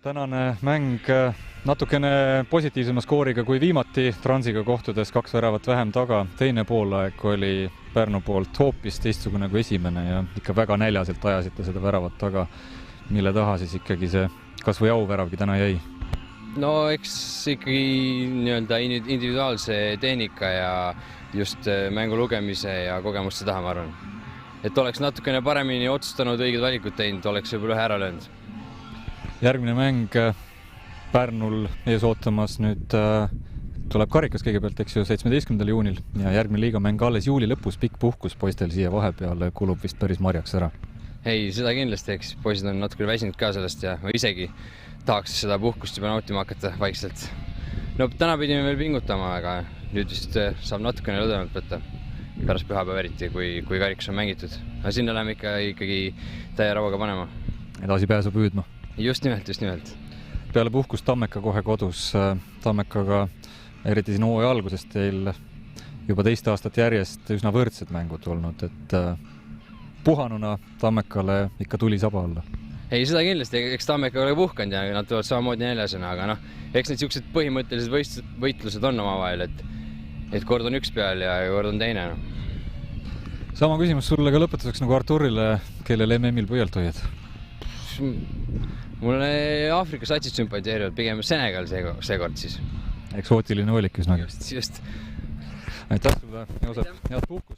tänane mäng natukene positiivsema skooriga kui viimati Transiga kohtudes 2 väravat vähem taga. Teine poolaeg oli Pärnu poolt hoopis teistsugune kui esimene ja ikka väga näljaselt ajasite seda väravat taga, mille taha siis ikkagi see kas või auväravgi täna jäi? No eks ikkagi nii-öelda individuaalse tehnika ja just mängu lugemise ja kogemuste taha, ma arvan. Et oleks natukene paremini otsustanud, õiged valikud teinud, oleks võib-olla ühe ära löönud. Järgmine mäng Pärnul ees ootamas nüüd tuleb karikas kõigepealt, eks ju, 17. juunil ja järgmine liigamäng alles juuli lõpus, pikk puhkus poistel siia vahepeal kulub vist päris marjaks ära. Ei, seda kindlasti, eks poisid on natuke väsinud ka sellest ja isegi tahaks seda puhkust juba nautima hakata vaikselt. No täna pidime veel pingutama, aga nüüd vist saab natukene lõdvemalt võtta pärast pühapäeva eriti, kui karikas on mängitud. Aga sinna läheme ikkagi täie rauaga panema. Edasi pääsu püüdma. Just nimelt. Peale puhkust Tammeka kohe kodus. Tammekaga eriti siin hooaja algusest teil juba 2 aastat järjest üsna võrdsed mängud olnud, et puhanuna Tammekale ikka tuli saba alla. Ei, seda kindlasti, eks Tammeka ole puhkanud ja nad tulevad samamoodi 4-sena, aga eks need siuksed põhimõttelised võitlused on oma vahel, et kord on üks peal ja kord on teine. Sama küsimus sulle ka lõpetuseks nagu Arturile, kellele MM-il pöialt hoiad? Mulle Aafrika satsid sümpateerivad, pigem Senegal seekord siis. Eksootiline valik üsnagi. Just. Aitäh sulle, Joosep, head puhkust!